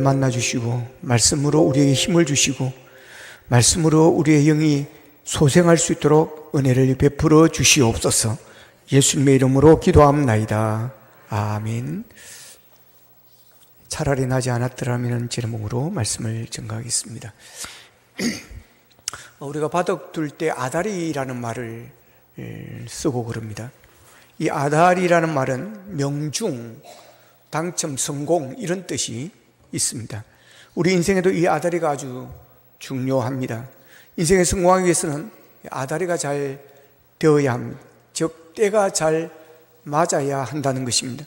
만나 주시고 말씀으로 우리에게 힘을 주시고 말씀으로 우리의 영이 소생할 수 있도록 은혜를 베풀어 주시옵소서. 예수님의 이름으로 기도합나이다. 아멘. 차라리 나지 않았더라면 제목으로 말씀을 전가하겠습니다. 우리가 바둑 둘 때 아다리라는 말을 쓰고 그럽니다. 이 아다리라는 말은 명중, 당첨, 성공 이런 뜻이 있습니다. 우리 인생에도 이 아다리가 아주 중요합니다. 인생에 성공하기 위해서는 아다리가 잘 되어야 합니다. 즉 때가 잘 맞아야 한다는 것입니다.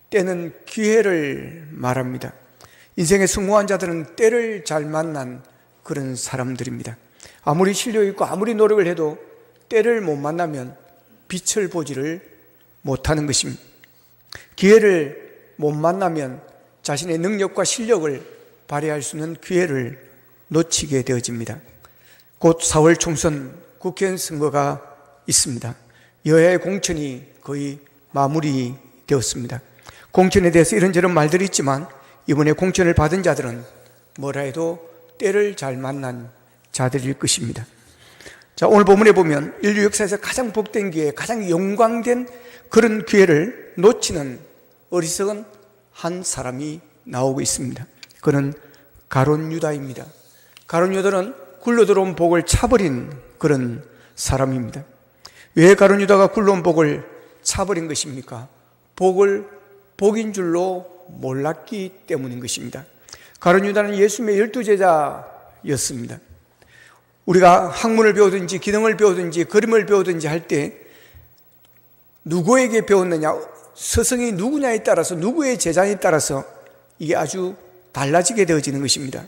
때는 기회를 말합니다. 인생에 성공한 자들은 때를 잘 만난 그런 사람들입니다. 아무리 실력 있고 아무리 노력을 해도 때를 못 만나면 빛을 보지를 못하는 것입니다. 기회를 못 만나면 자신의 능력과 실력을 발휘할 수 있는 기회를 놓치게 되어집니다. 곧 4월 총선 국회의원 선거가 있습니다. 여야의 공천이 거의 마무리되었습니다. 공천에 대해서 이런저런 말들이 있지만 이번에 공천을 받은 자들은 뭐라 해도 때를 잘 만난 자들일 것입니다. 자, 오늘 본문에 보면 인류 역사에서 가장 복된 기회, 가장 영광된 그런 기회를 놓치는 어리석은 한 사람이 나오고 있습니다. 그는 가룟 유다입니다. 가룟 유다는 굴러 들어온 복을 차버린 그런 사람입니다. 왜 가룟 유다가 굴러온 복을 차버린 것입니까? 복을 복인 줄로 몰랐기 때문인 것입니다. 가룟 유다는 예수님의 12제자였습니다. 우리가 학문을 배우든지 기능을 배우든지 그림을 배우든지 할 때 누구에게 배웠느냐, 스승이 누구냐에 따라서, 누구의 제자에 따라서 이게 아주 달라지게 되어지는 것입니다.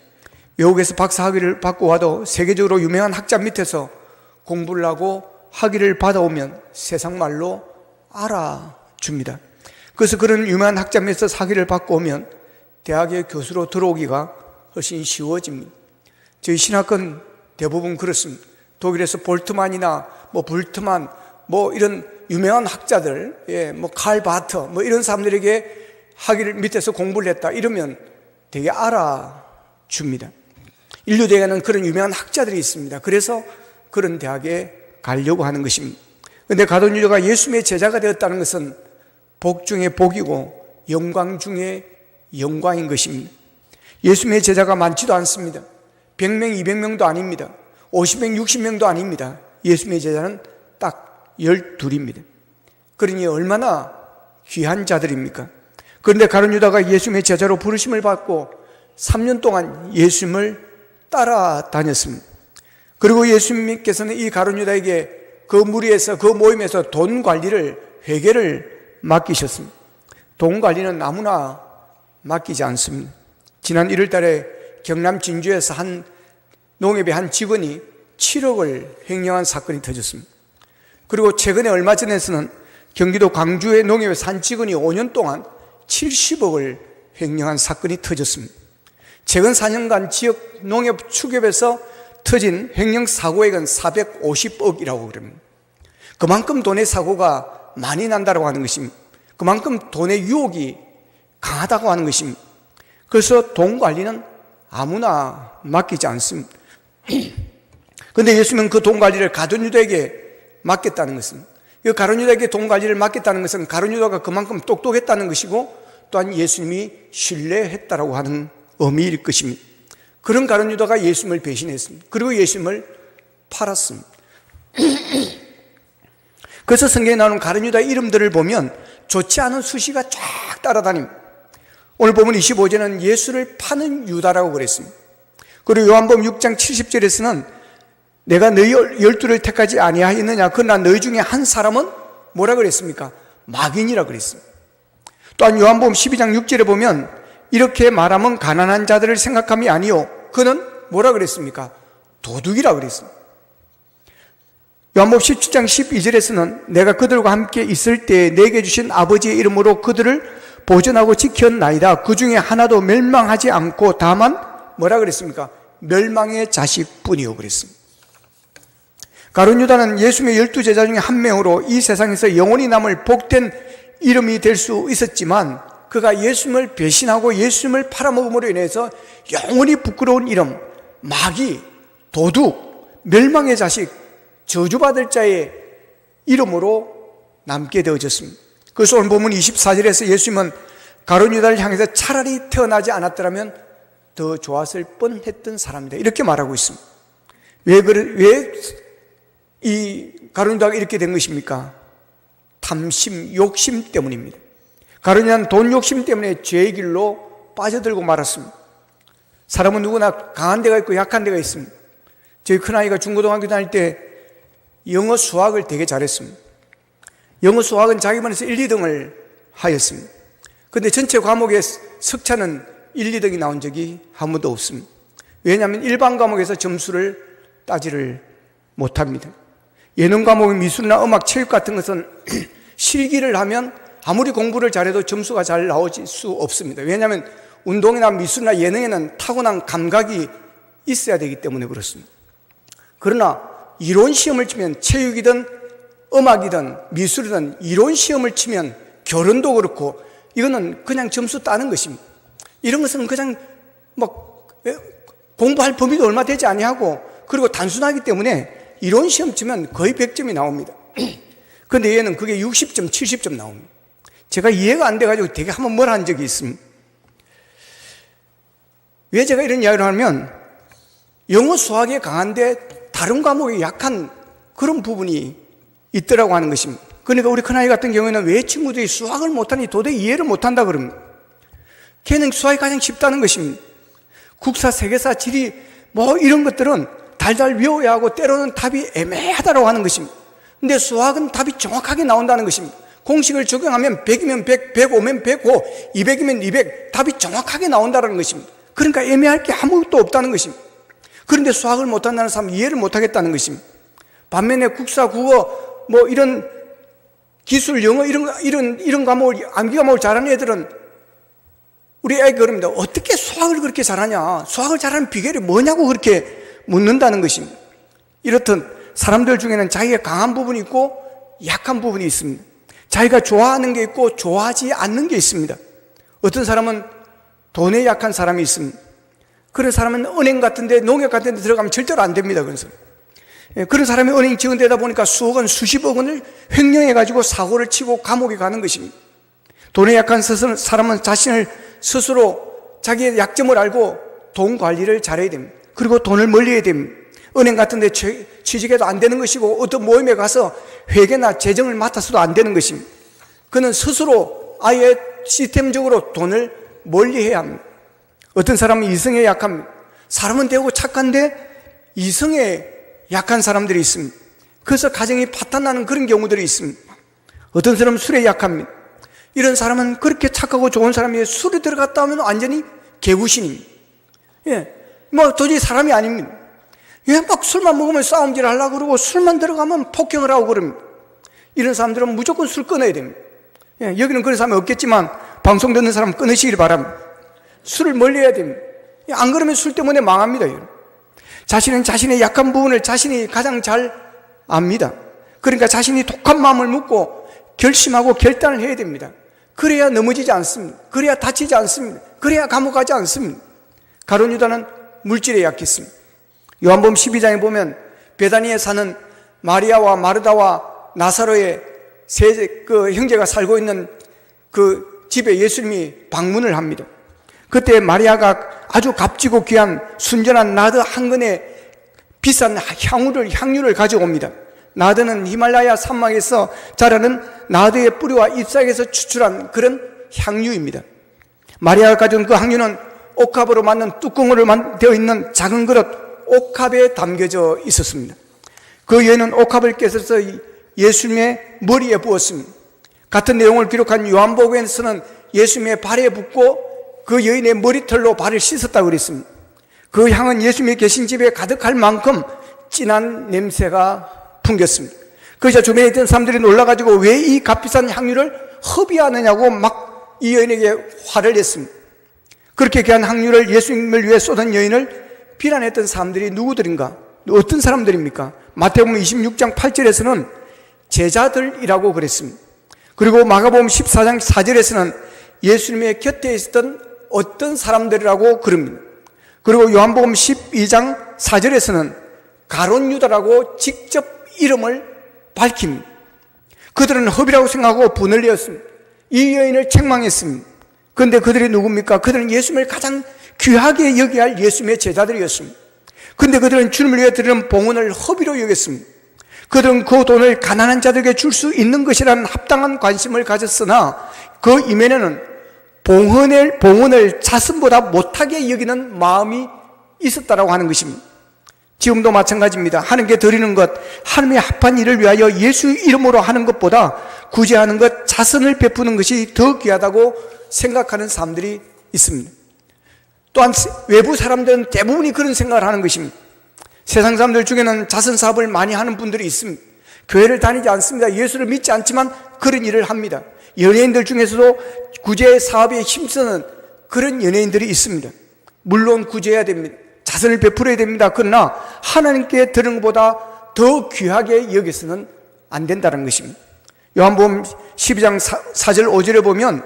외국에서 박사학위를 받고 와도 세계적으로 유명한 학자 밑에서 공부를 하고 학위를 받아오면 세상 말로 알아줍니다. 그래서 그런 유명한 학자 밑에서 학위를 받고 오면 대학의 교수로 들어오기가 훨씬 쉬워집니다. 저희 신학은 대부분 그렇습니다. 독일에서 볼트만이나 불트만 이런 유명한 학자들, 칼 바터 이런 사람들에게 학위를 밑에서 공부를 했다 이러면 되게 알아줍니다. 인류 대학에는 그런 유명한 학자들이 있습니다. 그래서 그런 대학에 가려고 하는 것입니다. 그런데 가룟 유다가 예수님의 제자가 되었다는 것은 복 중에 복이고 영광 중에 영광인 것입니다. 예수님의 제자가 많지도 않습니다. 100명, 200명도 아닙니다. 50명, 60명도 아닙니다. 예수님의 제자는 딱 12입니다. 그러니 얼마나 귀한 자들입니까? 그런데 가룟 유다가 예수님의 제자로 부르심을 받고 3년 동안 예수님을 따라다녔습니다. 그리고 예수님께서는 이 가룟 유다에게 그 무리에서, 그 모임에서 돈 관리를, 회계를 맡기셨습니다. 돈 관리는 아무나 맡기지 않습니다. 지난 1월 달에 경남 진주에서 한 농협의 한 직원이 7억을 횡령한 사건이 터졌습니다. 그리고 최근에 얼마 전에서는 경기도 광주의 농협에서 한 직원이 5년 동안 70억을 횡령한 사건이 터졌습니다. 최근 4년간 지역 농협 축협에서 터진 횡령 사고액은 450억이라고 그럽니다. 그만큼 돈의 사고가 많이 난다고 하는 것입니다. 그만큼 돈의 유혹이 강하다고 하는 것입니다. 그래서 돈 관리는 아무나 맡기지 않습니다. 그런데 예수님은 그 돈 관리를 가룟 유다에게 맡겼다는 것은, 이 가룟 유다에게 돈 관리를 맡겼다는 것은 가룟 유다가 그만큼 똑똑했다는 것이고 또한 예수님이 신뢰했다라고 하는 의미일 것입니다. 그런 가룟 유다가 예수님을 배신했습니다. 그리고 예수님을 팔았습니다. 그래서 성경에 나오는 가룟 유다 이름들을 보면 좋지 않은 수시가 쫙 따라다닙니다. 오늘 보면 25절에는 예수를 파는 유다라고 그랬습니다. 그리고 요한복음 6장 70절에서는 내가 너희 12를 택하지 아니하였느냐, 그러나 너희 중에 한 사람은 뭐라 그랬습니까? 마귀니라 그랬습니다. 또한 요한복음 12장 6절에 보면 이렇게 말하면 가난한 자들을 생각함이 아니요, 그는 뭐라 그랬습니까? 도둑이라 그랬습니다. 요한복음 17장 12절에서는 내가 그들과 함께 있을 때 내게 주신 아버지의 이름으로 그들을 보존하고 지켰나이다. 그 중에 하나도 멸망하지 않고 다만 뭐라 그랬습니까? 멸망의 자식뿐이요 그랬습니다. 가룟 유다는 예수님의 12제자 중에 한 명으로 이 세상에서 영원히 남을 복된 이름이 될 수 있었지만 그가 예수님을 배신하고 예수님을 팔아먹음으로 인해서 영원히 부끄러운 이름, 마귀, 도둑, 멸망의 자식, 저주받을 자의 이름으로 남게 되어졌습니다. 그래서 오늘 본문 24절에서 예수님은 가룟 유다를 향해서 차라리 태어나지 않았더라면 더 좋았을 뻔했던 사람이다, 이렇게 말하고 있습니다. 왜 이 가룟 유다가 이렇게 된 것입니까? 탐심, 욕심 때문입니다. 가룟 유다는 돈 욕심 때문에 죄의 길로 빠져들고 말았습니다. 사람은 누구나 강한 데가 있고 약한 데가 있습니다. 저희 큰아이가 중고등학교 다닐 때 영어 수학을 되게 잘했습니다. 영어 수학은 자기 반에서 1, 2등을 하였습니다. 그런데 전체 과목의 석차는 1, 2등이 나온 적이 한 번도 없습니다. 왜냐하면 일반 과목에서 점수를 따지를 못합니다. 예능 과목, 미술이나 음악, 체육 같은 것은 실기를 하면 아무리 공부를 잘해도 점수가 잘 나올 수 없습니다. 왜냐하면 운동이나 미술이나 예능에는 타고난 감각이 있어야 되기 때문에 그렇습니다. 그러나 이론 시험을 치면, 체육이든 음악이든 미술이든 이론 시험을 치면, 결혼도 그렇고 이거는 그냥 점수 따는 것입니다. 이런 것은 그냥 공부할 범위도 얼마 되지 아니하고, 그리고 단순하기 때문에 이론 시험 치면 거의 100점이 나옵니다. 그런데 얘는 그게 60점, 70점 나옵니다. 제가 이해가 안 돼가지고 되게 한번 뭘 한 적이 있습니다. 왜 제가 이런 이야기를 하면, 영어 수학에 강한데 다른 과목에 약한 그런 부분이 있더라고 하는 것입니다. 그러니까 우리 큰아이 같은 경우에는 왜 친구들이 수학을 못하니 도저히 이해를 못한다 그럽니다. 걔는 수학이 가장 쉽다는 것입니다. 국사, 세계사, 지리 이런 것들은 달달 외워야 하고 때로는 답이 애매하다고 하는 것입니다. 근데 수학은 답이 정확하게 나온다는 것입니다. 공식을 적용하면 100이면 100, 105면 105, 200이면 200, 답이 정확하게 나온다는 것입니다. 그러니까 애매할 게 아무것도 없다는 것입니다. 그런데 수학을 못한다는 사람은 이해를 못하겠다는 것입니다. 반면에 국사, 국어, 이런 기술, 영어, 이런 과목을, 암기 과목을 잘하는 애들은 우리 애가 그럽니다. 어떻게 수학을 그렇게 잘하냐? 수학을 잘하는 비결이 뭐냐고 그렇게 묻는다는 것입니다. 이렇듯 사람들 중에는 자기가 강한 부분이 있고 약한 부분이 있습니다. 자기가 좋아하는 게 있고 좋아하지 않는 게 있습니다. 어떤 사람은 돈에 약한 사람이 있습니다. 그런 사람은 은행 같은 데, 농협 같은 데 들어가면 절대로 안 됩니다. 그런 사람이 은행 직원되다 보니까 수억 원, 수십억 원을 횡령해가지고 사고를 치고 감옥에 가는 것입니다. 돈에 약한 사람은 자신을 스스로 자기의 약점을 알고 돈 관리를 잘해야 됩니다. 그리고 돈을 멀리 해야 됩니다. 은행 같은 데 취직해도 안 되는 것이고, 어떤 모임에 가서 회계나 재정을 맡아서도 안 되는 것입니다. 그는 스스로 아예 시스템적으로 돈을 멀리 해야 합니다. 어떤 사람은 이성에 약합니다. 사람은 되고 착한데 이성에 약한 사람들이 있습니다. 그래서 가정이 파탄나는 그런 경우들이 있습니다. 어떤 사람은 술에 약합니다. 이런 사람은 그렇게 착하고 좋은 사람이 술에 들어갔다 하면 완전히 개구신입니다. 도저히 사람이 아닙니다. 술만 먹으면 싸움질 하려고 그러고, 술만 들어가면 폭행을 하고 그럽니다. 이런 사람들은 무조건 술 끊어야 됩니다. 여기는 그런 사람이 없겠지만 방송 듣는 사람 끊으시길 바랍니다. 술을 멀리 해야 됩니다. 안 그러면 술 때문에 망합니다. 자신은 자신의 약한 부분을 자신이 가장 잘 압니다. 그러니까 자신이 독한 마음을 먹고 결심하고 결단을 해야 됩니다. 그래야 넘어지지 않습니다. 그래야 다치지 않습니다. 그래야 감옥 가지 않습니다. 가룟 유다는 물질에 약했습니다. 요한복음 12장에 보면 베다니에 사는 마리아와 마르다와 나사로의 그 형제가 살고 있는 그 집에 예수님이 방문을 합니다. 그때 마리아가 아주 값지고 귀한 순전한 나드 한 근에 비싼 향유를 가져옵니다. 나드는 히말라야 산막에서 자라는 나드의 뿌리와 잎사귀에서 추출한 그런 향유입니다. 마리아가 가져온 그 향유는 옥합으로 만든 뚜껑으로 되어 있는 작은 그릇 옥합에 담겨져 있었습니다. 그 여인은 옥합을 깨서 예수님의 머리에 부었습니다. 같은 내용을 기록한 요한복음에서는 예수님의 발에 붓고 그 여인의 머리털로 발을 씻었다고 그랬습니다. 그 향은 예수님이 계신 집에 가득할 만큼 진한 냄새가 풍겼습니다. 그래서 주변에 있던 사람들이 놀라가지고 왜 이 값비싼 향유를 허비하느냐고 막 이 여인에게 화를 냈습니다. 그렇게 귀한 향유를 예수님을 위해 쏟은 여인을 비난했던 사람들이 누구들인가? 어떤 사람들입니까? 마태복음 26장 8절에서는 제자들이라고 그랬습니다. 그리고 마가복음 14장 4절에서는 예수님의 곁에 있었던 어떤 사람들이라고 그럽니다. 그리고 요한복음 12장 4절에서는 가룟 유다라고 직접 이름을 밝힙니다. 그들은 흡이라고 생각하고 분을 내었습니다. 이 여인을 책망했습니다. 그런데 그들이 누굽니까? 그들은 예수님을 가장 귀하게 여겨야 할 예수님의 제자들이었습니다. 그런데 그들은 주님을 위해 드리는 봉헌을 허비로 여겼습니다. 그들은 그 돈을 가난한 자들에게 줄 수 있는 것이라는 합당한 관심을 가졌으나 그 이면에는 봉헌을 자선보다 못하게 여기는 마음이 있었다라고 하는 것입니다. 지금도 마찬가지입니다. 하나님께 드리는 것, 하나님의 합한 일을 위하여 예수 이름으로 하는 것보다 구제하는 것, 자선을 베푸는 것이 더 귀하다고 생각하는 사람들이 있습니다. 또한 외부 사람들은 대부분이 그런 생각을 하는 것입니다. 세상 사람들 중에는 자선 사업을 많이 하는 분들이 있습니다. 교회를 다니지 않습니다. 예수를 믿지 않지만 그런 일을 합니다. 연예인들 중에서도 구제 사업에 힘쓰는 그런 연예인들이 있습니다. 물론 구제해야 됩니다. 자선을 베풀어야 됩니다. 그러나 하나님께 드리는 것보다 더 귀하게 여기서는 안 된다는 것입니다. 요한복음 12장 4절 5절에 보면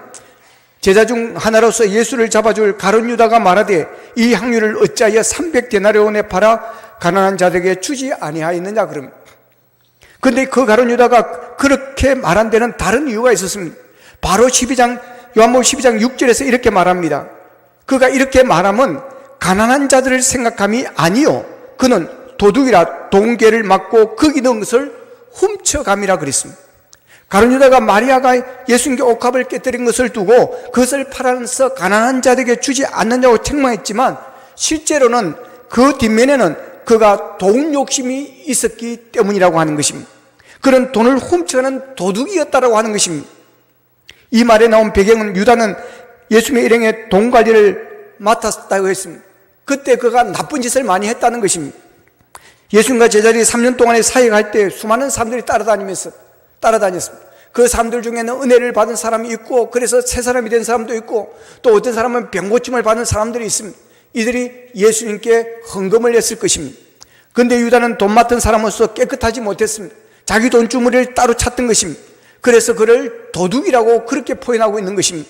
제자 중 하나로서 예수를 잡아줄 가룟 유다가 말하되 이 향유를 어찌하여 300데나리온에 팔아 가난한 자들에게 주지 아니하였느냐 그럽니다. 그런데 그 가룟 유다가 그렇게 말한 데는 다른 이유가 있었습니다. 바로 요한복음 12장 6절에서 이렇게 말합니다. 그가 이렇게 말하면 가난한 자들을 생각함이 아니요 그는 도둑이라 동계를 맞고 거기 넣은 것을 훔쳐감이라 그랬습니다. 가룟 유다가 마리아가 예수님께 옥합을 깨뜨린 것을 두고 그것을 팔아서 가난한 자들에게 주지 않느냐고 책망했지만 실제로는 그 뒷면에는 그가 돈 욕심이 있었기 때문이라고 하는 것입니다. 그런 돈을 훔쳐가는 도둑이었다라고 하는 것입니다. 이 말에 나온 배경은 유다는 예수님의 일행의 돈 관리를 맡았다고 했습니다. 그때 그가 나쁜 짓을 많이 했다는 것입니다. 예수님과 제자들이 3년 동안의 사역할 때 수많은 사람들이 따라다녔습니다. 그 사람들 중에는 은혜를 받은 사람이 있고 그래서 새 사람이 된 사람도 있고 또 어떤 사람은 병고침을 받은 사람들이 있습니다. 이들이 예수님께 헌금을 했을 것입니다. 그런데 유다는 돈 맡은 사람으로서 깨끗하지 못했습니다. 자기 돈주머니를 따로 찾던 것입니다. 그래서 그를 도둑이라고 그렇게 표현하고 있는 것입니다.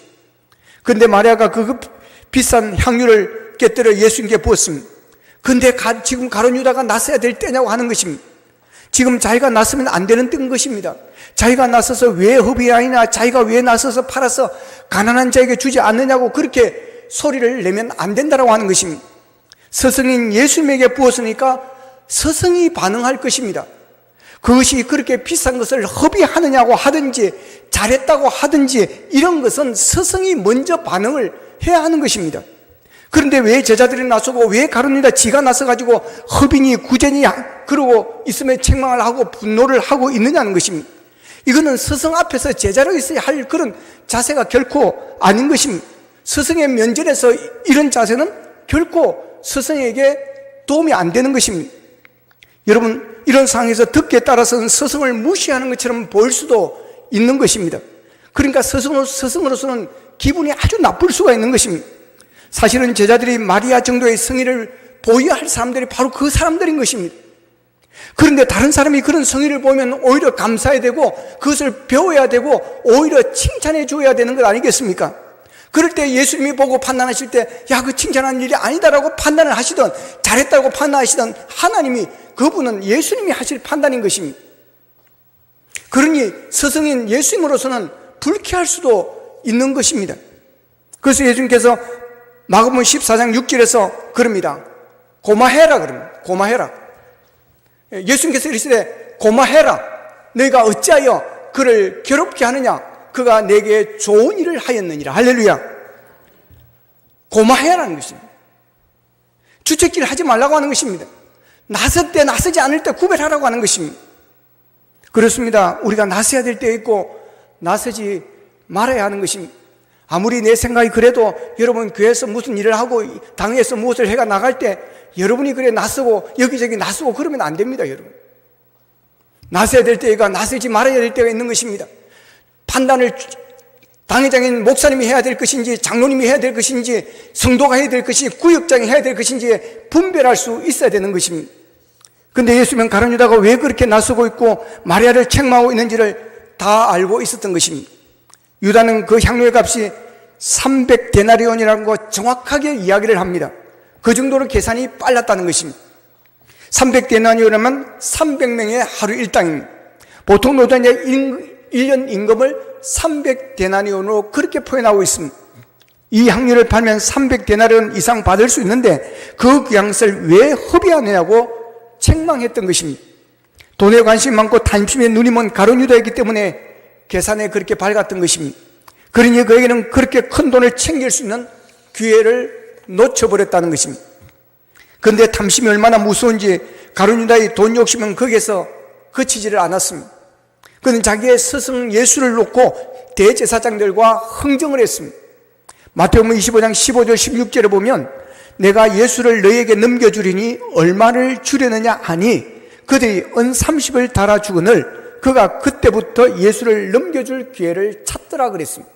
그런데 마리아가 그 비싼 향유를 깨뜨려 예수님께 부었습니다. 그런데 지금 가룟 유다가 나서야 될 때냐고 하는 것입니다. 지금 자기가 나서면 안 되는 뜬 것입니다. 자기가 나서서 왜 흡이 아니냐, 자기가 왜 나서서 팔아서 가난한 자에게 주지 않느냐고 그렇게 소리를 내면 안 된다고 하는 것입니다. 스승인 예수님에게 부었으니까 스승이 반응할 것입니다. 그것이 그렇게 비싼 것을 허비하느냐고 하든지 잘했다고 하든지 이런 것은 스승이 먼저 반응을 해야 하는 것입니다. 그런데 왜 제자들이 나서고 왜 가룟 유다 지가 나서가지고 허비니 구제니 그러고 있으면 책망을 하고 분노를 하고 있느냐는 것입니다. 이거는 스승 앞에서 제자로 있어야 할 그런 자세가 결코 아닌 것입니다. 스승의 면전에서 이런 자세는 결코 스승에게 도움이 안 되는 것입니다. 여러분, 이런 상황에서 듣기에 따라서는 스승을 무시하는 것처럼 보일 수도 있는 것입니다. 그러니까 스승으로서는 기분이 아주 나쁠 수가 있는 것입니다. 사실은 제자들이 마리아 정도의 성의를 보여야 할 사람들이 바로 그 사람들인 것입니다. 그런데 다른 사람이 그런 성의를 보면 오히려 감사해야 되고 그것을 배워야 되고 오히려 칭찬해 줘야 되는 것 아니겠습니까? 그럴 때 예수님이 보고 판단하실 때 야, 그 칭찬한 일이 아니다라고 판단을 하시던 잘했다고 판단하시던 하나님이 그분은 예수님이 하실 판단인 것입니다. 그러니 스승인 예수님으로서는 불쾌할 수도 있는 것입니다. 그래서 예수님께서 마가복음 14장 6절에서 그럽니다. 고마해라 그럽니다. 고마해라. 예수님께서 이르시되 고마해라. 너희가 어찌하여 그를 괴롭게 하느냐? 그가 내게 좋은 일을 하였느니라. 할렐루야. 고마해라는 것입니다. 주책질 하지 말라고 하는 것입니다. 나설 때 나서지 않을 때 구별하라고 하는 것입니다. 그렇습니다. 우리가 나서야 될 때 있고 나서지 말아야 하는 것입니다. 아무리 내 생각이 그래도 여러분 교회에서 무슨 일을 하고 당에서 무엇을 해가 나갈 때 여러분이 그래 나서고 여기저기 나서고 그러면 안 됩니다. 여러분 나서야 될 때가 나서지 말아야 될 때가 있는 것입니다. 판단을 당회장인 목사님이 해야 될 것인지 장로님이 해야 될 것인지 성도가 해야 될 것인지 구역장이 해야 될 것인지 분별할 수 있어야 되는 것입니다. 그런데 예수님은 가룟 유다가 왜 그렇게 나서고 있고 마리아를 책망하고 있는지를 다 알고 있었던 것입니다. 유다는 그 향료의 값이 300데나리온이라는 거 정확하게 이야기를 합니다. 그 정도로 계산이 빨랐다는 것입니다. 300데나리온이면 300명의 하루 일당입니다. 보통 노동자 1년 임금을 300데나리온으로 그렇게 표현하고 있습니다. 이 확률을 팔면 300데나리온 이상 받을 수 있는데 그 양식을 왜 허비하느냐고 책망했던 것입니다. 돈에 관심이 많고 탐심에 눈이 먼 가룟 유다이기 때문에 계산에 그렇게 밝았던 것입니다. 그러니 그에게는 그렇게 큰 돈을 챙길 수 있는 기회를 놓쳐버렸다는 것입니다. 그런데 탐심이 얼마나 무서운지 가룟 유다의 돈 욕심은 거기에서 그치지를 않았습니다. 그는 자기의 스승 예수를 놓고 대제사장들과 흥정을 했습니다. 마태복음 25장 15절 16절에 보면 내가 예수를 너희에게 넘겨주리니 얼마를 주려느냐 하니 그들이 은 30을 달아주거늘 그가 그때부터 예수를 넘겨줄 기회를 찾더라 그랬습니다.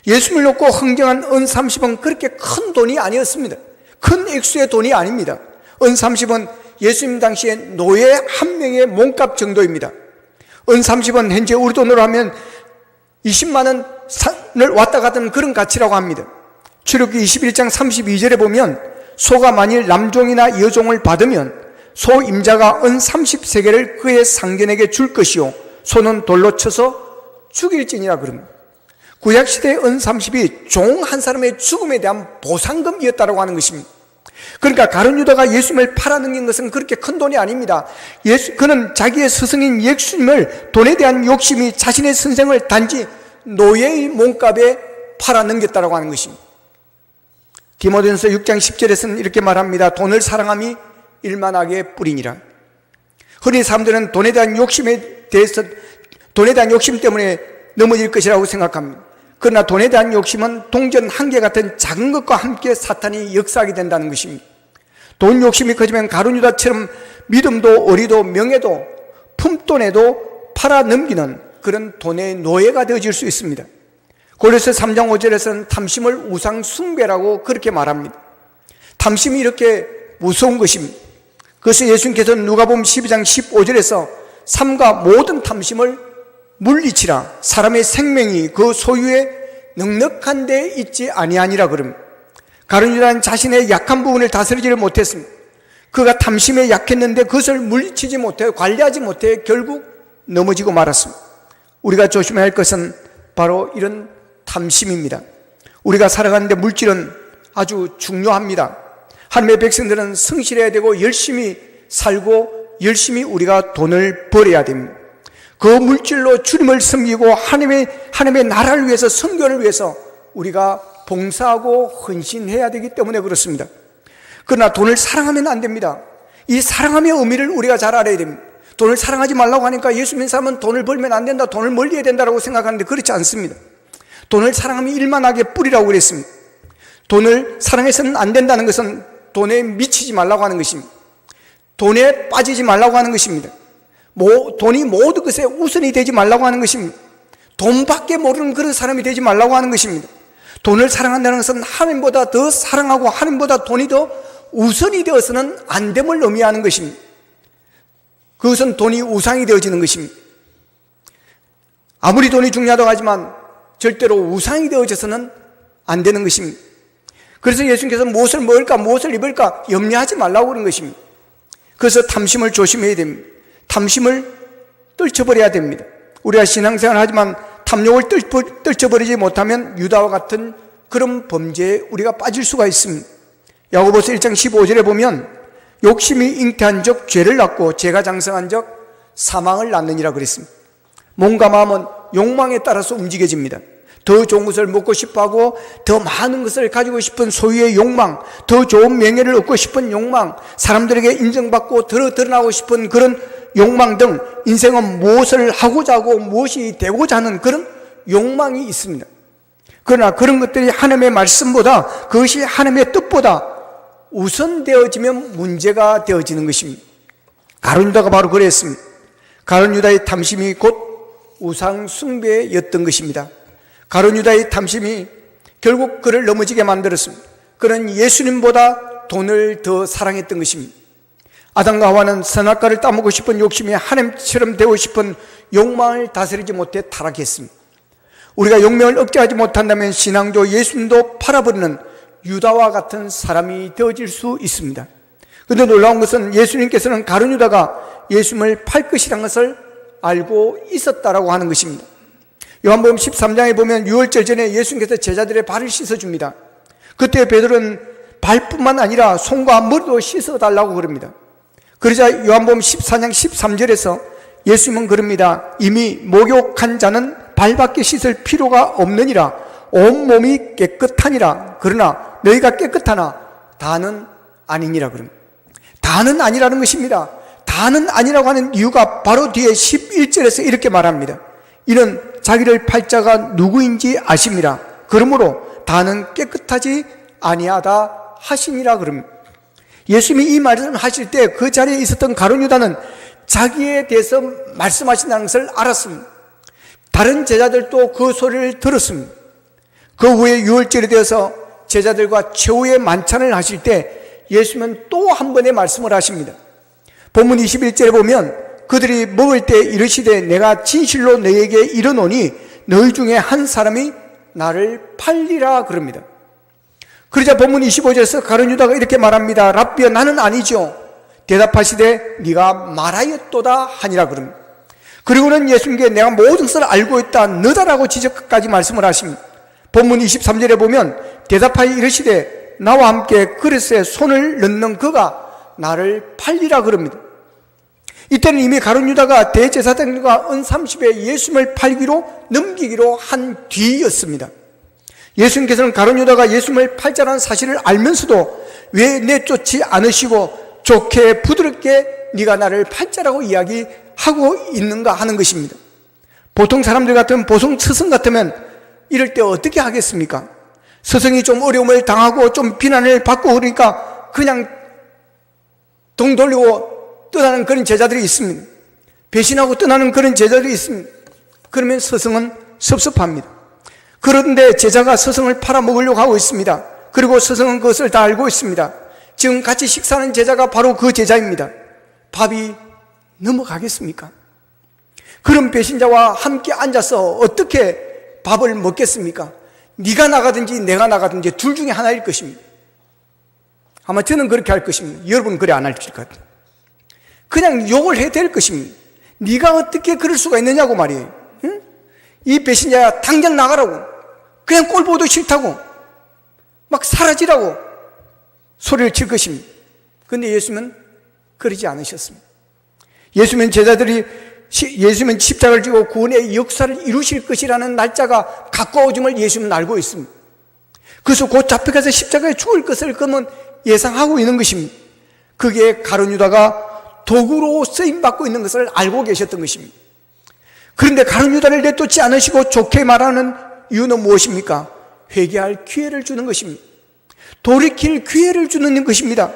예수를 놓고 흥정한 은 30은 그렇게 큰 돈이 아니었습니다. 큰 액수의 돈이 아닙니다. 은 30은 예수님 당시에 노예 한 명의 몸값 정도입니다. 은 30은 현재 우리 돈으로 하면 20만 원을 왔다 갔던 그런 가치라고 합니다. 출애굽기 21장 32절에 보면 소가 만일 남종이나 여종을 받으면 소 임자가 은 30세겔을 그의 상견에게 줄 것이요 소는 돌로 쳐서 죽일지니라 그럽니다. 구약시대의 은 30이 종 한 사람의 죽음에 대한 보상금이었다고 하는 것입니다. 그러니까 가룟 유다가 예수님을 팔아넘긴 것은 그렇게 큰 돈이 아닙니다. 그는 자기의 스승인 예수님을 돈에 대한 욕심이 자신의 선생을 단지 노예의 몸값에 팔아넘겼다고 하는 것입니다. 디모데전서 6장 10절에서는 이렇게 말합니다. 돈을 사랑함이 일만하게 뿌리니라. 흔히 사람들은 돈에 대한 욕심 때문에 넘어질 것이라고 생각합니다. 그러나 돈에 대한 욕심은 동전 한 개 같은 작은 것과 함께 사탄이 역사하게 된다는 것입니다. 돈 욕심이 커지면 가룟 유다처럼 믿음도 의리도 명예도 품돈에도 팔아넘기는 그런 돈의 노예가 되어질 수 있습니다. 고린도서 3장 5절에서는 탐심을 우상 숭배라고 그렇게 말합니다. 탐심이 이렇게 무서운 것입니다. 그래서 예수님께서는 누가복음 12장 15절에서 삼가 모든 탐심을 물리치라. 사람의 생명이 그 소유에 넉넉한 데 있지 아니하니라 그럽니다. 가룟 유다는 자신의 약한 부분을 다스리지를 못했습니다. 그가 탐심에 약했는데 그것을 물리치지 못해 관리하지 못해 결국 넘어지고 말았습니다. 우리가 조심해야 할 것은 바로 이런 탐심입니다. 우리가 살아가는데 물질은 아주 중요합니다. 하나님의 백성들은 성실해야 되고 열심히 살고 열심히 우리가 돈을 벌어야 됩니다. 그 물질로 주님을 섬기고 하나님의 나라를 위해서 선교를 위해서 우리가 봉사하고 헌신해야 되기 때문에 그렇습니다. 그러나 돈을 사랑하면 안 됩니다. 이 사랑함의 의미를 우리가 잘 알아야 됩니다. 돈을 사랑하지 말라고 하니까 예수 믿는 사람은 돈을 벌면 안 된다, 돈을 멀리 해야 된다고 생각하는데 그렇지 않습니다. 돈을 사랑하면 일만하게 뿌리라고 그랬습니다. 돈을 사랑해서는 안 된다는 것은 돈에 미치지 말라고 하는 것입니다. 돈에 빠지지 말라고 하는 것입니다. 돈이 모든 것에 우선이 되지 말라고 하는 것입니다. 돈밖에 모르는 그런 사람이 되지 말라고 하는 것입니다. 돈을 사랑한다는 것은 하나님보다 더 사랑하고 하나님보다 돈이 더 우선이 되어서는 안 됨을 의미하는 것입니다. 그것은 돈이 우상이 되어지는 것입니다. 아무리 돈이 중요하다고 하지만 절대로 우상이 되어져서는 안 되는 것입니다. 그래서 예수님께서 무엇을 먹을까 무엇을 입을까 염려하지 말라고 그런 것입니다. 그래서 탐심을 조심해야 됩니다. 탐심을 떨쳐버려야 됩니다. 우리가 신앙생활을 하지만 탐욕을 떨쳐버리지 못하면 유다와 같은 그런 범죄에 우리가 빠질 수가 있습니다. 야고보서 1장 15절에 보면 욕심이 잉태한 적 죄를 낳고 죄가 장성한 적 사망을 낳느니라 그랬습니다. 몸과 마음은 욕망에 따라서 움직여집니다. 더 좋은 것을 먹고 싶어하고 더 많은 것을 가지고 싶은 소유의 욕망, 더 좋은 명예를 얻고 싶은 욕망, 사람들에게 인정받고 드러나고 싶은 그런 욕망 등 인생은 무엇을 하고자 하고 무엇이 되고자 하는 그런 욕망이 있습니다. 그러나 그런 것들이 하나님의 말씀보다 그것이 하나님의 뜻보다 우선되어지면 문제가 되어지는 것입니다. 가룟 유다가 바로 그랬습니다. 가룟 유다의 탐심이 곧 우상 숭배였던 것입니다. 가룟 유다의 탐심이 결국 그를 넘어지게 만들었습니다. 그는 예수님보다 돈을 더 사랑했던 것입니다. 아담과 하와는 선악과를 따먹고 싶은 욕심이 하나님처럼 되고 싶은 욕망을 다스리지 못해 타락했습니다. 우리가 용맹을 억제하지 못한다면 신앙도 예수님도 팔아버리는 유다와 같은 사람이 되어질 수 있습니다. 그런데 놀라운 것은 예수님께서는 가룟 유다가 예수님을 팔 것이라는 것을 알고 있었다라고 하는 것입니다. 요한복음 13장에 보면 유월절 전에 예수님께서 제자들의 발을 씻어줍니다. 그때 베드로는 발뿐만 아니라 손과 머리도 씻어달라고 그럽니다. 그러자 요한복음 14장 13절에서 예수님은 그럽니다. 이미 목욕한 자는 발밖에 씻을 필요가 없느니라. 온몸이 깨끗하니라. 그러나 너희가 깨끗하나 다는 아니니라 그럽니다. 다는 아니라는 것입니다. 다는 아니라고 하는 이유가 바로 뒤에 11절에서 이렇게 말합니다. 이는 자기를 팔 자가 누구인지 아심이라. 그러므로 다는 깨끗하지 아니하다 하시니라 그럽니다. 예수님이 이 말을 하실 때 그 자리에 있었던 가룟 유다는 자기에 대해서 말씀하신다는 것을 알았습니다. 다른 제자들도 그 소리를 들었습니다. 그 후에 유월절이 되어서 제자들과 최후의 만찬을 하실 때 예수님은 또 한 번의 말씀을 하십니다. 본문 21절에 보면 그들이 먹을 때 이르시되 내가 진실로 너희에게 이르노니 너희 중에 한 사람이 나를 팔리라 그럽니다. 그러자 본문 25절에서 가룟 유다가 이렇게 말합니다. 랍비여 나는 아니죠. 대답하시되 네가 말하였도다 하니라 그럽니다. 그리고는 예수님께 내가 모든 것을 알고 있다 너다라고 지적까지 말씀을 하십니다. 본문 23절에 보면 대답하여 이르시되 나와 함께 그릇에 손을 넣는 그가 나를 팔리라 그럽니다. 이때는 이미 가룟 유다가 대제사장과 은30에 예수님을 팔기로 넘기기로 한 뒤였습니다. 예수님께서는 가룟 유다가 예수님을 팔자라는 사실을 알면서도 왜 내쫓지 않으시고 좋게 부드럽게 네가 나를 팔자라고 이야기하고 있는가 하는 것입니다. 보통 사람들 같으면, 보통 스승 같으면 이럴 때 어떻게 하겠습니까? 스승이 좀 어려움을 당하고 좀 비난을 받고 그러니까 그냥 동 돌리고 떠나는 그런 제자들이 있습니다. 배신하고 떠나는 그런 제자들이 있습니다. 그러면 스승은 섭섭합니다. 그런데 제자가 스승을 팔아먹으려고 하고 있습니다. 그리고 스승은 그것을 다 알고 있습니다. 지금 같이 식사하는 제자가 바로 그 제자입니다. 밥이 넘어가겠습니까? 그런 배신자와 함께 앉아서 어떻게 밥을 먹겠습니까? 네가 나가든지 내가 나가든지 둘 중에 하나일 것입니다. 아마 저는 그렇게 할 것입니다. 여러분은 그래 안 할 것 같아요. 그냥 욕을 해야 될 것입니다. 네가 어떻게 그럴 수가 있느냐고 말이에요. 응? 이 배신자야 당장 나가라고, 그냥 꼴 보도 싫다고, 막 사라지라고 소리를 칠 것입니다. 그런데 예수님은 그러지 않으셨습니다. 예수님은 예수님은 십자가를 지고 구원의 역사를 이루실 것이라는 날짜가 가까워짐을 예수님은 알고 있습니다. 그래서 곧 잡혀가서 십자가에 죽을 것을 그러면 예상하고 있는 것입니다. 그게 가룟 유다가 도구로 쓰임받고 있는 것을 알고 계셨던 것입니다. 그런데 가룟 유다를 내쫓지 않으시고 좋게 말하는 이유는 무엇입니까? 회개할 기회를 주는 것입니다. 돌이킬 기회를 주는 것입니다.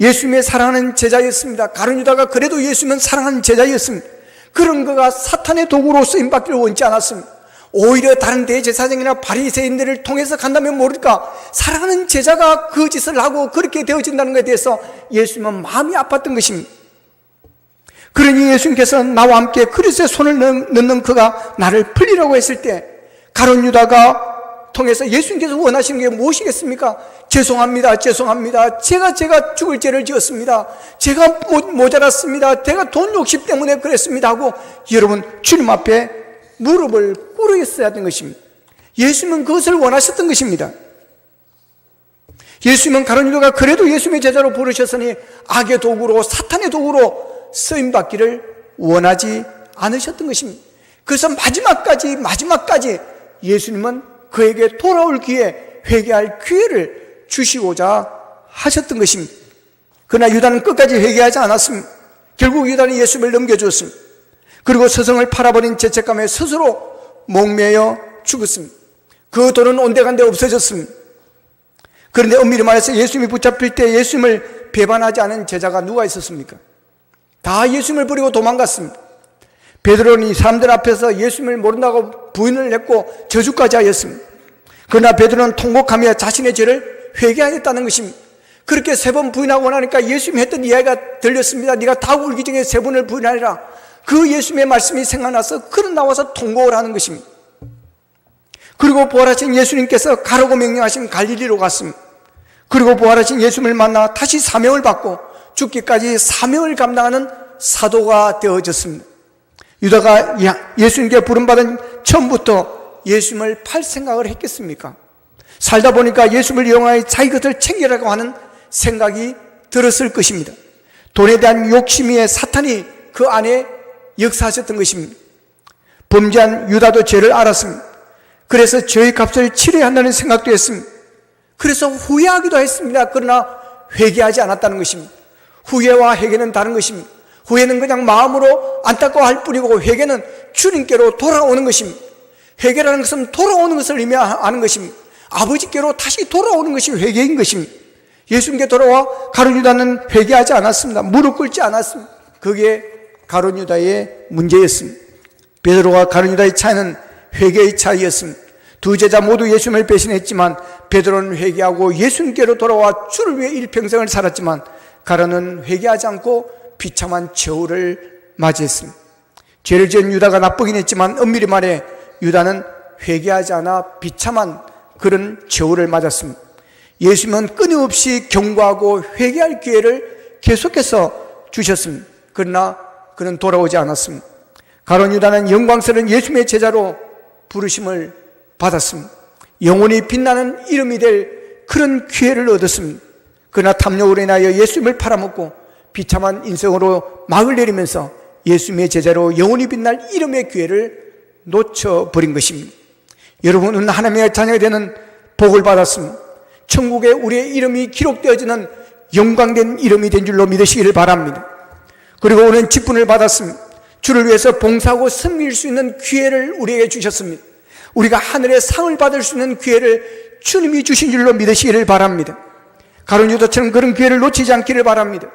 예수님의 사랑하는 제자였습니다. 가룟 유다가 그래도 예수님은 사랑하는 제자였습니다. 그런 그가 사탄의 도구로 쓰임받기를 원치 않았습니다. 오히려 다른 대제사장이나 바리새인들을 통해서 간다면 모를까, 사랑하는 제자가 그 짓을 하고 그렇게 되어진다는 것에 대해서 예수님은 마음이 아팠던 것입니다. 그러니 예수님께서는 나와 함께 그릇에 손을 넣는 그가 나를 풀리라고 했을 때 가룟 유다가 통해서 예수님께서 원하시는 게 무엇이겠습니까? 죄송합니다. 제가 죽을 죄를 지었습니다. 제가 모자랐습니다. 제가 돈 욕심 때문에 그랬습니다 하고 여러분 주님 앞에 무릎을 꿇었어야 하는 것입니다. 예수님은 그것을 원하셨던 것입니다. 예수님은 가룟 유다가 그래도 예수님의 제자로 부르셨으니 악의 도구로, 사탄의 도구로 쓰임받기를 원하지 않으셨던 것입니다. 그래서 마지막까지 예수님은 그에게 돌아올 기회, 회개할 기회를 주시고자 하셨던 것입니다. 그러나 유다는 끝까지 회개하지 않았습니다. 결국 유다는 예수님을 넘겨주었습니다. 그리고 스승을 팔아버린 죄책감에 스스로 목매여 죽었습니다. 그 돈은 온데간데 없어졌습니다. 그런데 엄밀히 말해서 예수님이 붙잡힐 때 예수님을 배반하지 않은 제자가 누가 있었습니까? 다 예수님을 버리고 도망갔습니다. 베드로는 사람들 앞에서 예수님을 모른다고 부인을 했고 저주까지 하였습니다. 그러나 베드로는 통곡하며 자신의 죄를 회개하였다는 것입니다. 그렇게 3번 부인하고 나니까 예수님이 했던 이야기가 들렸습니다. 네가 다 울기 전에 3번을 부인하리라. 그 예수님의 말씀이 생각나서 그는 나와서 통곡을 하는 것입니다. 그리고 부활하신 예수님께서 가라고 명령하신 갈릴리로 갔습니다. 그리고 부활하신 예수님을 만나 다시 사명을 받고 죽기까지 사명을 감당하는 사도가 되어졌습니다. 유다가 예수님께 부름받은 처음부터 예수님을 팔 생각을 했겠습니까? 살다 보니까 예수님을 이용하여 자기 것을 챙기라고 하는 생각이 들었을 것입니다. 돈에 대한 욕심의 사탄이 그 안에 역사하셨던 것입니다. 범죄한 유다도 죄를 알았습니다. 그래서 죄의 값을 치러야 한다는 생각도 했습니다. 그래서 후회하기도 했습니다. 그러나 회개하지 않았다는 것입니다. 후회와 회개는 다른 것입니다. 후회는 그냥 마음으로 안타까워할 뿐이고 회개는 주님께로 돌아오는 것입니다. 회개라는 것은 돌아오는 것을 의미하는 것입니다. 아버지께로 다시 돌아오는 것이 회개인 것입니다. 예수님께 돌아와 가룟 유다는 회개하지 않았습니다. 무릎 꿇지 않았습니다. 그게 가룟 유다의 문제였습니다. 베드로와 가룟 유다의 차이는 회개의 차이였습니다. 두 제자 모두 예수님을 배신했지만 베드로는 회개하고 예수님께로 돌아와 주를 위해 일평생을 살았지만 가룟은 회개하지 않고 비참한 최후를 맞이했습니다. 죄를 지은 유다가 나쁘긴 했지만 엄밀히 말해 유다는 회개하지 않아 비참한 그런 최후를 맞았습니다. 예수님은 끊임없이 경고하고 회개할 기회를 계속해서 주셨습니다. 그러나 그는 돌아오지 않았습니다. 가룟 유다는 영광스러운 예수님의 제자로 부르심을 받았습니다. 영원히 빛나는 이름이 될 그런 기회를 얻었습니다. 그러나 탐욕으로 인하여 예수님을 팔아먹고 비참한 인생으로 막을 내리면서 예수님의 제자로 영원히 빛날 이름의 기회를 놓쳐버린 것입니다. 여러분은 하나님의 자녀가 되는 복을 받았습니다. 천국에 우리의 이름이 기록되어지는 영광된 이름이 된 줄로 믿으시기를 바랍니다. 그리고 우리는 직분을 받았습니다. 주를 위해서 봉사하고 섬길 수 있는 기회를 우리에게 주셨습니다. 우리가 하늘의 상을 받을 수 있는 기회를 주님이 주신 줄로 믿으시기를 바랍니다. 가룟 유다처럼 그런 기회를 놓치지 않기를 바랍니다.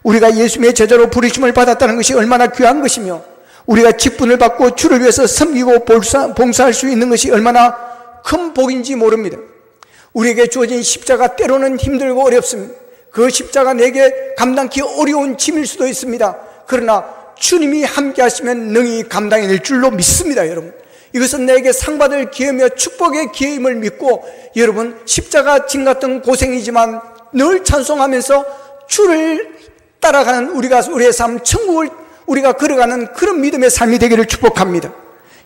우리가 예수님의 제자로 부르심을 받았다는 것이 얼마나 귀한 것이며 우리가 직분을 받고 주를 위해서 섬기고 봉사할 수 있는 것이 얼마나 큰 복인지 모릅니다. 우리에게 주어진 십자가 때로는 힘들고 어렵습니다. 그 십자가 내게 감당하기 어려운 짐일 수도 있습니다. 그러나 주님이 함께 하시면 능히 감당해낼 줄로 믿습니다. 여러분, 이것은 내게 상받을 기회며 축복의 기회임을 믿고 여러분, 십자가 짐 같은 고생이지만 늘 찬송하면서 주를 따라가는 우리의 삶, 천국을 우리가 걸어가는 그런 믿음의 삶이 되기를 축복합니다.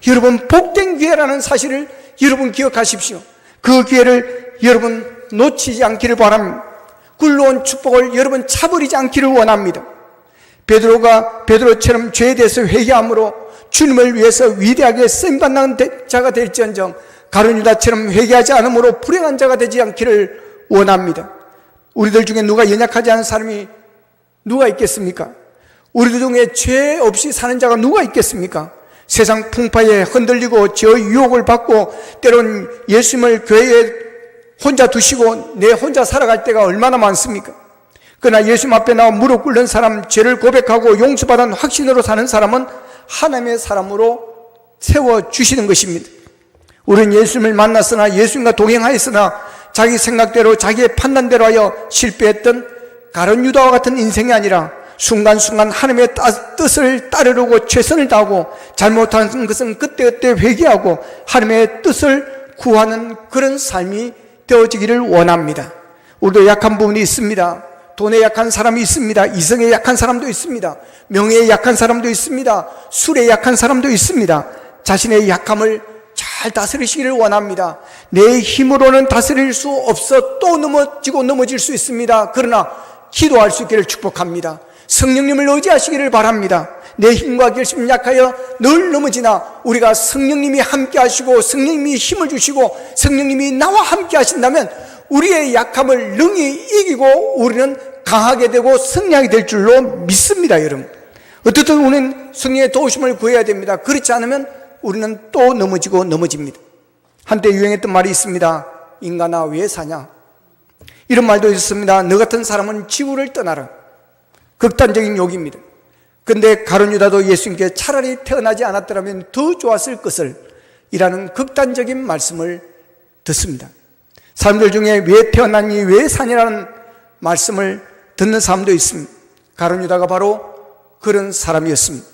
여러분, 복된 기회라는 사실을 여러분 기억하십시오. 그 기회를 여러분 놓치지 않기를 바랍니다. 굴러온 축복을 여러분 차버리지 않기를 원합니다. 베드로처럼 죄에 대해서 회개함으로 주님을 위해서 위대하게 쓰임받는 자가 될지언정 가룟 유다처럼 회개하지 않음으로 불행한 자가 되지 않기를 원합니다. 우리들 중에 누가 연약하지 않은 사람이 누가 있겠습니까? 우리들 중에 죄 없이 사는 자가 누가 있겠습니까? 세상 풍파에 흔들리고 저 유혹을 받고 때론 예수님을 교회에 혼자 두시고 내 혼자 살아갈 때가 얼마나 많습니까? 그러나 예수님 앞에 나와 무릎 꿇는 사람, 죄를 고백하고 용서받은 확신으로 사는 사람은 하나님의 사람으로 세워주시는 것입니다. 우리는 예수님을 만났으나 예수님과 동행하였으나 자기 생각대로 자기의 판단대로 하여 실패했던 가룟 유다와 같은 인생이 아니라 순간순간 하나님의 뜻을 따르려고 최선을 다하고 잘못한 것은 그때그때 회개하고 하나님의 뜻을 구하는 그런 삶이 되어지기를 원합니다. 우리도 약한 부분이 있습니다. 돈에 약한 사람이 있습니다. 이성에 약한 사람도 있습니다. 명예에 약한 사람도 있습니다. 술에 약한 사람도 있습니다. 자신의 약함을 잘 다스리시기를 원합니다. 내 힘으로는 다스릴 수 없어 또 넘어질 수 있습니다. 그러나 기도할 수 있기를 축복합니다. 성령님을 의지하시기를 바랍니다. 내 힘과 결심은 약하여 늘 넘어지나 우리가 성령님이 함께 하시고 성령님이 힘을 주시고 성령님이 나와 함께 하신다면 우리의 약함을 능히 이기고 우리는 강하게 되고 승리하게 될 줄로 믿습니다. 여러분, 어떻든 우리는 성령의 도우심을 구해야 됩니다. 그렇지 않으면 우리는 또 넘어집니다. 한때 유행했던 말이 있습니다. 인간아 왜 사냐, 이런 말도 있습니다. 너 같은 사람은 지구를 떠나라. 극단적인 욕입니다. 그런데 가룟 유다도 예수님께 차라리 태어나지 않았더라면 더 좋았을 것을 이라는 극단적인 말씀을 듣습니다. 사람들 중에 왜 태어났니, 왜 사니라는 말씀을 듣는 사람도 있습니다. 가룟 유다가 바로 그런 사람이었습니다.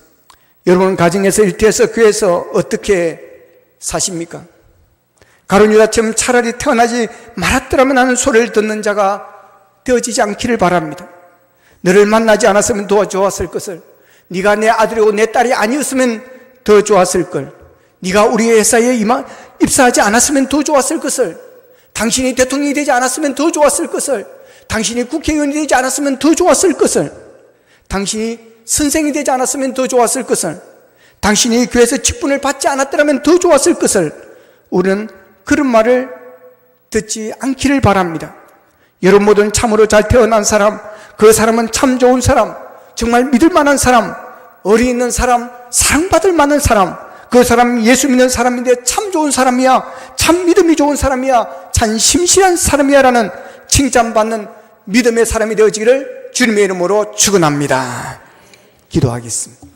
여러분, 가정에서 일터에서 교회에서 어떻게 사십니까? 가룟 유다처럼 차라리 태어나지 말았더라면 하는 소리를 듣는 자가 되어지지 않기를 바랍니다. 너를 만나지 않았으면 더 좋았을 것을, 네가 내 아들이고 내 딸이 아니었으면 더 좋았을 걸, 네가 우리 회사에 입사하지 않았으면 더 좋았을 것을, 당신이 대통령이 되지 않았으면 더 좋았을 것을, 당신이 국회의원이 되지 않았으면 더 좋았을 것을, 당신이 선생이 되지 않았으면 더 좋았을 것을, 당신이 교회에서 직분을 받지 않았더라면 더 좋았을 것을, 우리는 그런 말을 듣지 않기를 바랍니다. 여러분 모두는 참으로 잘 태어난 사람, 그 사람은 참 좋은 사람, 정말 믿을 만한 사람, 어리 있는 사람, 사랑받을 만한 사람, 그 사람 예수 믿는 사람인데 참 좋은 사람이야, 참 믿음이 좋은 사람이야, 참 심실한 사람이야 라는 칭찬받는 믿음의 사람이 되어지기를 주님의 이름으로 축원합니다. 기도하겠습니다.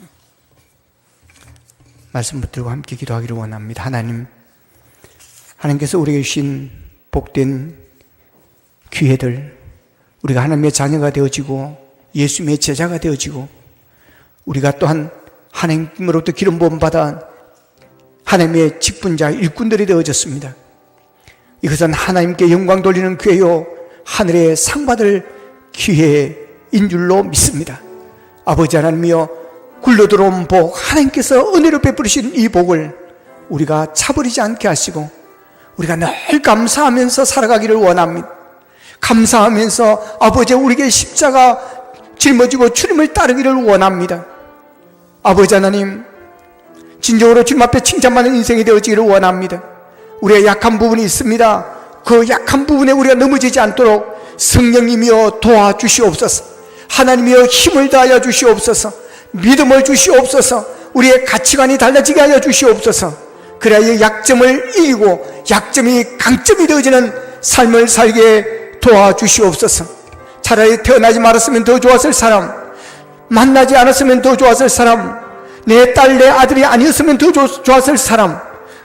말씀 붙들고 함께 기도하기를 원합니다. 하나님께서 우리에게 주신 복된 기회들, 우리가 하나님의 자녀가 되어지고 예수님의 제자가 되어지고 우리가 또한 하나님으로부터 기름 부음 받아 하나님의 직분자 일꾼들이 되어졌습니다. 이것은 하나님께 영광 돌리는 기회요, 하늘에 상 받을 기회인 줄로 믿습니다. 아버지 하나님이여, 굴러 들어온 복, 하나님께서 은혜로 베푸신 이 복을 우리가 차버리지 않게 하시고 우리가 늘 감사하면서 살아가기를 원합니다. 감사하면서 아버지 우리에게 십자가 짊어지고 주님을 따르기를 원합니다. 아버지 하나님, 진정으로 주님 앞에 칭찬받는 인생이 되어지기를 원합니다. 우리의 약한 부분이 있습니다. 그 약한 부분에 우리가 넘어지지 않도록 성령님이여 도와주시옵소서. 하나님이여 힘을 다하여 주시옵소서. 믿음을 주시옵소서. 우리의 가치관이 달라지게 하여 주시옵소서. 그래야 이 약점을 이기고 약점이 강점이 되어지는 삶을 살게 도와주시옵소서. 차라리 태어나지 말았으면 더 좋았을 사람, 만나지 않았으면 더 좋았을 사람, 내 딸, 내 아들이 아니었으면 더 좋았을 사람,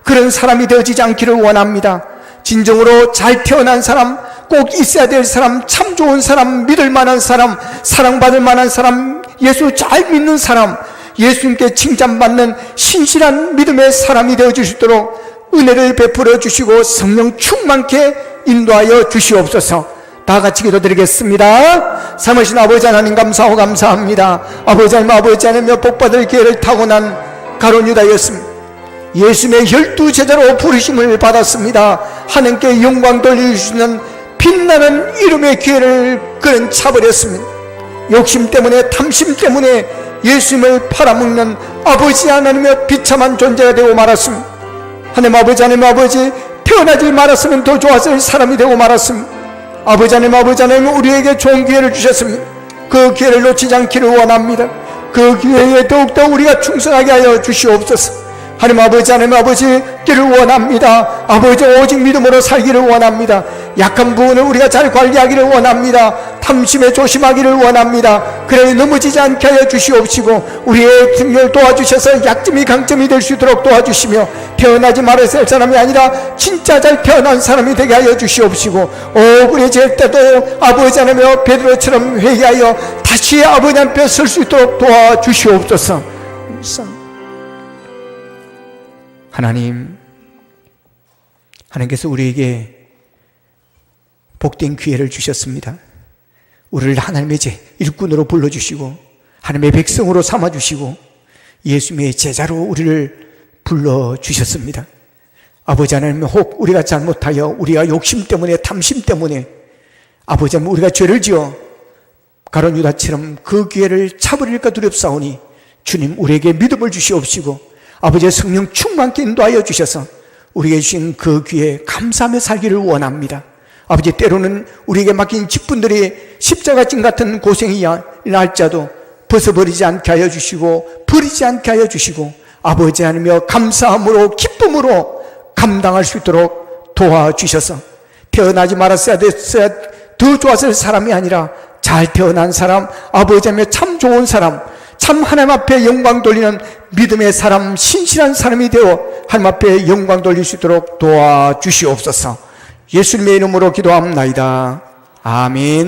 그런 사람이 되어지지 않기를 원합니다. 진정으로 잘 태어난 사람, 꼭 있어야 될 사람, 참 좋은 사람, 믿을 만한 사람, 사랑받을 만한 사람, 예수 잘 믿는 사람, 예수님께 칭찬받는 신실한 믿음의 사람이 되어주시도록 은혜를 베풀어 주시고 성령 충만케 인도하여 주시옵소서. 다 같이 기도드리겠습니다. 삼으신 아버지 하나님 감사하고 감사합니다. 아버지 하나님, 아버지 하나님, 복받을 기회를 타고난 가룟 유다였습니다. 예수님의 12 제자로 부르심을 받았습니다. 하나님께 영광 돌려주시는 빛나는 이름의 기회를 그는 차버렸습니다. 욕심 때문에, 탐심 때문에 예수님을 팔아먹는 아버지 하나님의 비참한 존재가 되고 말았습니다. 하나님 아버지, 하나님 아버지, 태어나지 말았으면 더 좋았을 사람이 되고 말았습니다. 아버지 하나님, 아버지 하나님, 우리에게 좋은 기회를 주셨습니다. 그 기회를 놓치지 않기를 원합니다. 그 기회에 더욱더 우리가 충성하게 하여 주시옵소서. 하나님 아버지, 하나님 아버지, 기를 원합니다. 아버지, 오직 믿음으로 살기를 원합니다. 약한 부분을 우리가 잘 관리하기를 원합니다. 탐심에 조심하기를 원합니다. 그래 넘어지지 않게 하여 주시옵시고 우리의 등을 도와주셔서 약점이 강점이 될 수 있도록 도와주시며 태어나지 말았을 사람이 아니라 진짜 잘 태어난 사람이 되게 하여 주시옵시고 우리 제 때도 아버지 하나님여 베드로처럼 회개하여 다시 아버지 앞에 설 수 있도록 도와주시옵소서. 하나님께서 우리에게 복된 기회를 주셨습니다. 우리를 하나님의 일꾼으로 불러주시고 하나님의 백성으로 삼아주시고 예수님의 제자로 우리를 불러주셨습니다. 아버지 하나님, 혹 우리가 잘못하여 우리가 욕심 때문에, 탐심 때문에 아버지 하나님, 우리가 죄를 지어 가룟 유다처럼 그 기회를 차버릴까 두렵사오니 주님, 우리에게 믿음을 주시옵시고 아버지의 성령 충만케 인도하여 주셔서 우리에게 주신 그 기회에 감사하며 살기를 원합니다. 아버지, 때로는 우리에게 맡긴 직분들이 십자가진 같은 고생이 날짜도 벗어버리지 않게 하여 주시고 버리지 않게 하여 주시고 아버지 하나님여 감사함으로 기쁨으로 감당할 수 있도록 도와주셔서 태어나지 말았어야 됐어야 더 좋았을 사람이 아니라 잘 태어난 사람, 아버지 하나님여 참 좋은 사람, 참 하나님 앞에 영광 돌리는 믿음의 사람, 신실한 사람이 되어 하나님 앞에 영광 돌릴 수 있도록 도와주시옵소서. 예수님의 이름으로 기도합나이다. 아멘.